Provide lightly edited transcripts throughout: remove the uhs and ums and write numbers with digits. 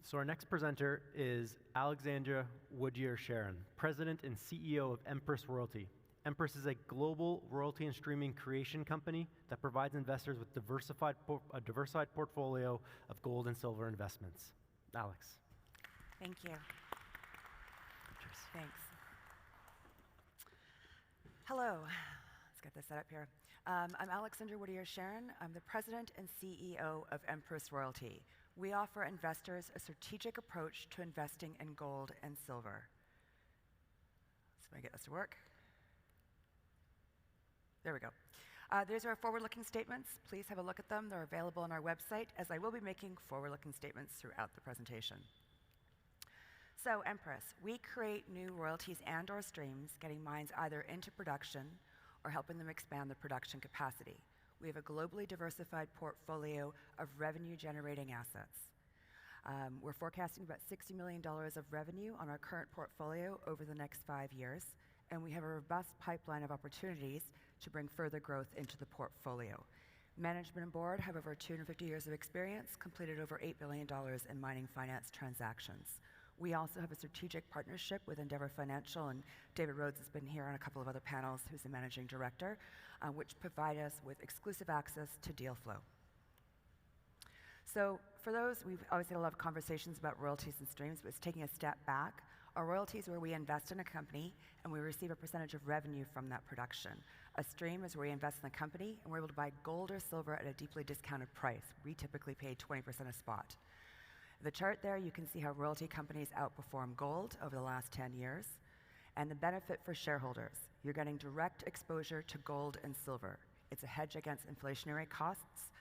So our next presenter is Alexandra Woodyer-Sherron, President and CEO of Empress Royalty. Empress is a global royalty and streaming creation company that provides investors with a diversified portfolio of gold and silver investments. Alex. Thank you. Cheers. Thanks. Hello. Let's get this set up here. I'm Alexandra Woodyer-Sherron. I'm the President and CEO of Empress Royalty. We offer investors a strategic approach to investing in gold and silver. So let me get this to work. There we go. These are our forward-looking statements. Please have a look at them. They're available on our website, as I will be making forward-looking statements throughout the presentation. So, Empress, we create new royalties and/or streams, getting mines either into production or helping them expand their production capacity. We have a globally diversified portfolio of revenue-generating assets. We're forecasting about $60 million of revenue on our current portfolio over the next 5 years, and we have a robust pipeline of opportunities to bring further growth into the portfolio. Management and board have over 250 years of experience, completed over $8 billion in mining finance transactions. We also have a strategic partnership with Endeavour Financial, and David Rhodes has been here on a couple of other panels, who's the managing director, which provide us with exclusive access to deal flow. So for those, we've obviously had a lot of conversations about royalties and streams, but it's taking a step back. Our royalties are where we invest in a company and we receive a percentage of revenue from that production. A stream is where we invest in the company and we're able to buy gold or silver at a deeply discounted price. We typically pay 20% a spot. The chart there, you can see how royalty companies outperform gold over the last 10 years. And the benefit for shareholders, you're getting direct exposure to gold and silver. It's a hedge against inflationary costs.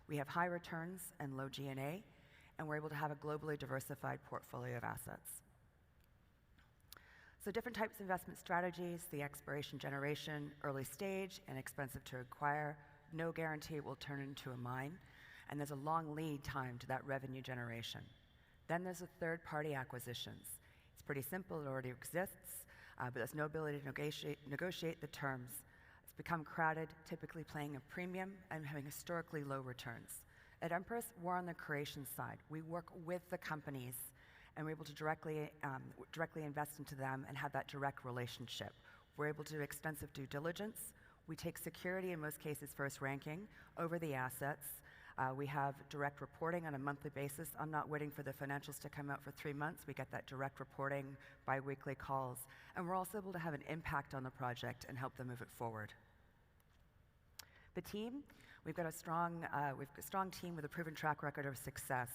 We have high returns and low G&A, and we're able to have a globally diversified portfolio of assets. So different types of investment strategies, the exploration generation, early stage, and expensive to acquire. No guarantee it will turn into a mine, and there's a long lead time to that revenue generation. Then there's the third-party acquisitions. It's pretty simple, it already exists, but there's no ability to negotiate the terms. It's become crowded, typically paying a premium and having historically low returns. At Empress, we're on the creation side. We work with the companies, and we're able to directly invest into them and have that direct relationship. We're able to do extensive due diligence. We take security, in most cases first ranking, over the assets. We have direct reporting on a monthly basis. I'm not waiting for the financials to come out for 3 months. We get that direct reporting, bi-weekly calls, and we're also able to have an impact on the project and help them move it forward. The team, we've got a strong team with a proven track record of success.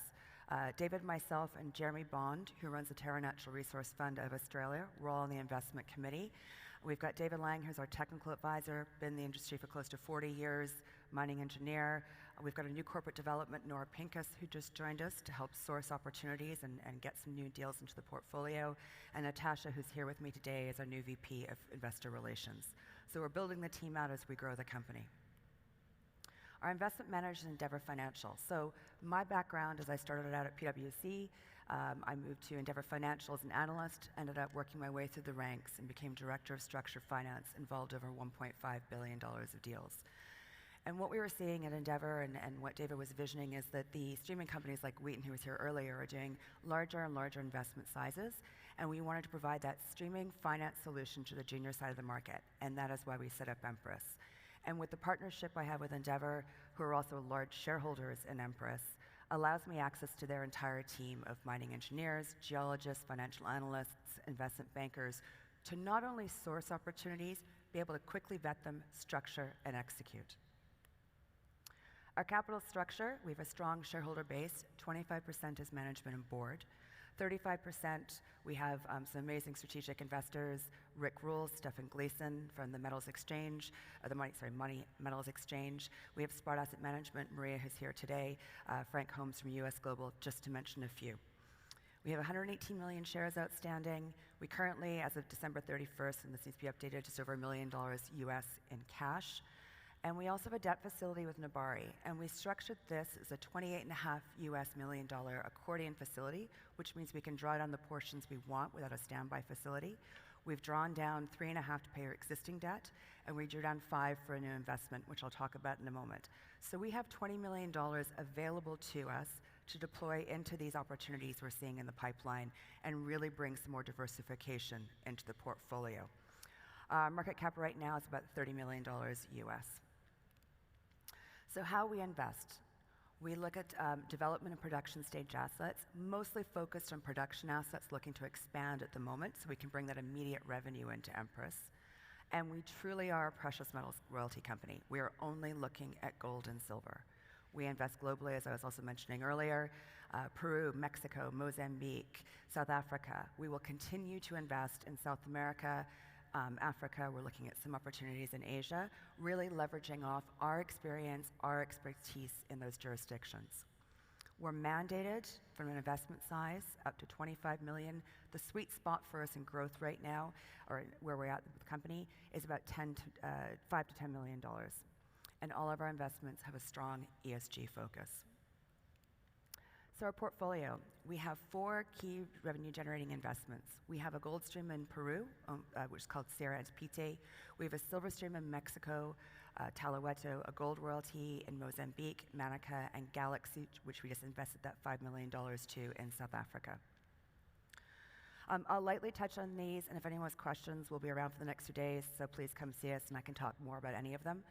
David, myself, and Jeremy Bond, who runs the Terra Natural Resource Fund of Australia, we're all on the investment committee. We've got David Lang, who's our technical advisor, been in the industry for close to 40 years, mining engineer. We've got a new corporate development, Nora Pincus, who just joined us to help source opportunities and get some new deals into the portfolio. And Natasha, who's here with me today, is our new VP of Investor Relations. So we're building the team out as we grow the company. Our investment manager is Endeavour Financial. So my background is I started out at PwC. I moved to Endeavour Financial as an analyst, ended up working my way through the ranks and became director of structured finance, involved over $1.5 billion of deals. And what we were seeing at Endeavour and what David was visioning is that the streaming companies like Wheaton, who was here earlier, are doing larger and larger investment sizes. And we wanted to provide that streaming finance solution to the junior side of the market. And that is why we set up Empress. And with the partnership I have with Endeavour, who are also large shareholders in Empress, allows me access to their entire team of mining engineers, geologists, financial analysts, investment bankers, to not only source opportunities, be able to quickly vet them, structure, and execute. Our capital structure, we have a strong shareholder base. 25% is management and board. 35%, we have some amazing strategic investors, Rick Rule, Stefan Gleason from the Metals Exchange, Money Metals Exchange. We have Sprott Asset Management, Maria, who's here today, Frank Holmes from US Global, just to mention a few. We have 118 million shares outstanding. We currently, as of December 31st, and this needs to be updated, just over $1 million US in cash. And we also have a debt facility with Nabari, and we structured this as a $28.5 million accordion facility, which means we can draw down the portions we want without a standby facility. We've drawn down $3.5 to pay our existing debt, and we drew down $5 for a new investment, which I'll talk about in a moment. So we have $20 million available to us to deploy into these opportunities we're seeing in the pipeline and really bring some more diversification into the portfolio. Market cap right now is about $30 million US. So how we invest. We look at development and production stage assets, mostly focused on production assets looking to expand at the moment so we can bring that immediate revenue into Empress. And we truly are a precious metals royalty company. We are only looking at gold and silver. We invest globally, as I was also mentioning earlier, Peru, Mexico, Mozambique, South Africa. We will continue to invest in South America, Africa. We're looking at some opportunities in Asia, really leveraging off our experience, our expertise in those jurisdictions. We're mandated from an investment size up to 25 million. The sweet spot for us in growth right now, or where we're at with the company, is about $5 to $10 million. And all of our investments have a strong ESG focus. So our portfolio, we have 4 key revenue-generating investments. We have a gold stream in Peru, which is called Sierra Antipite. We have a silver stream in Mexico, Talahueto, a gold royalty in Mozambique, Manica, and Galaxy, which we just invested that $5 million to in South Africa. I'll lightly touch on these, and if anyone has questions, we'll be around for the next 2 days, so please come see us and I can talk more about any of them.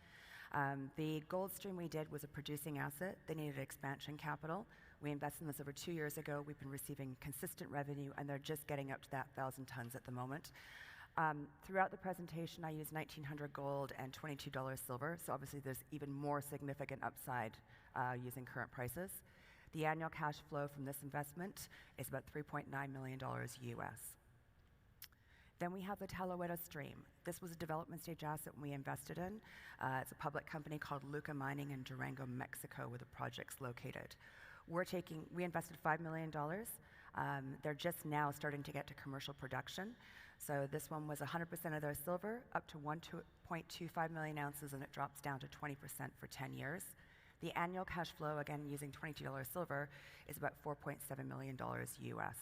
The gold stream we did was a producing asset. They needed expansion capital. We invested in this over 2 years ago. We've been receiving consistent revenue, and they're just getting up to that 1,000 tons at the moment. Throughout the presentation, I used $1,900 gold and $22 silver, so obviously there's even more significant upside using current prices. The annual cash flow from this investment is about $3.9 million US. Then we have the Talahueto stream. This was a development stage asset we invested in. It's a public company called Luca Mining in Durango, Mexico, where the project's located. We invested $5 million. They're just now starting to get to commercial production. So this one was 100% of their silver, up to 1.25 million ounces, and it drops down to 20% for 10 years. The annual cash flow, again using $22 silver, is about $4.7 million US.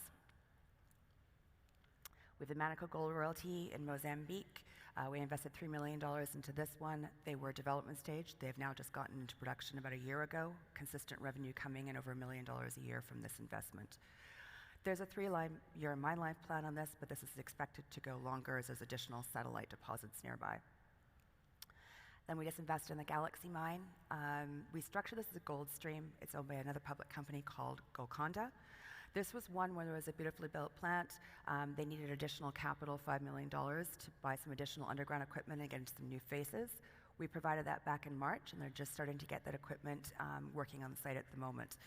We have the Manica Gold Royalty in Mozambique. We invested $3 million into this one. They were development stage. They've now just gotten into production about a year ago. Consistent revenue coming in over $1 million a year from this investment. There's a 3-year mine life plan on this, but this is expected to go longer as there's additional satellite deposits nearby. Then we just invested in the Galaxy mine. We structured this as a gold stream. It's owned by another public company called Golconda. This was one where there was a beautifully built plant. They needed additional capital, $5 million, to buy some additional underground equipment and get into some new faces. We provided that back in March, and they're just starting to get that equipment working on the site at the moment.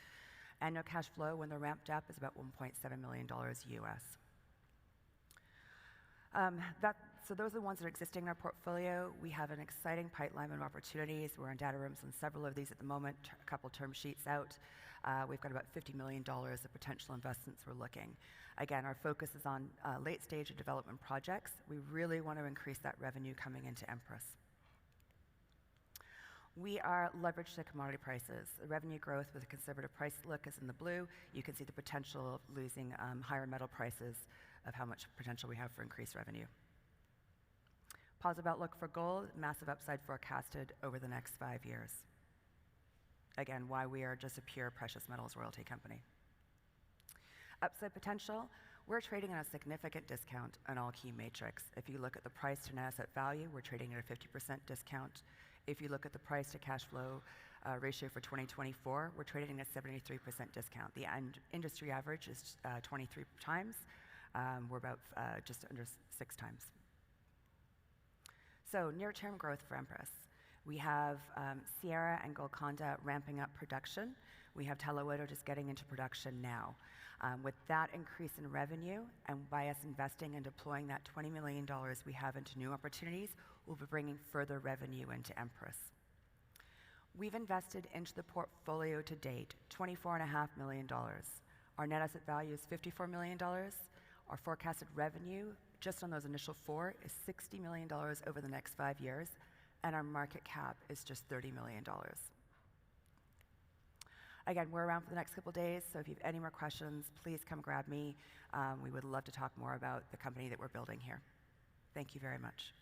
Annual cash flow, when they're ramped up, is about $1.7 million US. So those are the ones that are existing in our portfolio. We have an exciting pipeline of opportunities. We're in data rooms on several of these at the moment, a couple term sheets out. We've got about $50 million of potential investments we're looking. Again, our focus is on late stage of development projects. We really want to increase that revenue coming into Empress. We are leveraged to commodity prices. The revenue growth with a conservative price look is in the blue. You can see the potential of losing higher metal prices of how much potential we have for increased revenue. Positive outlook for gold, massive upside forecasted over the next 5 years. Again, why we are just a pure precious metals royalty company. Upside potential, we're trading at a significant discount on all key metrics. If you look at the price to net asset value, we're trading at a 50% discount. If you look at the price to cash flow ratio for 2024, we're trading at a 73% discount. The industry average is 23 times. We're about just under 6 times. So near-term growth for Empress. We have Sierra and Golconda ramping up production. We have Talahueto just getting into production now. With that increase in revenue, and by us investing and deploying that $20 million we have into new opportunities, we'll be bringing further revenue into Empress. We've invested into the portfolio to date $24.5 million. Our net asset value is $54 million. Our forecasted revenue, just on those initial 4, is $60 million over the next 5 years, and our market cap is just $30 million. Again, we're around for the next couple of days, so if you have any more questions, please come grab me. We would love to talk more about the company that we're building here. Thank you very much.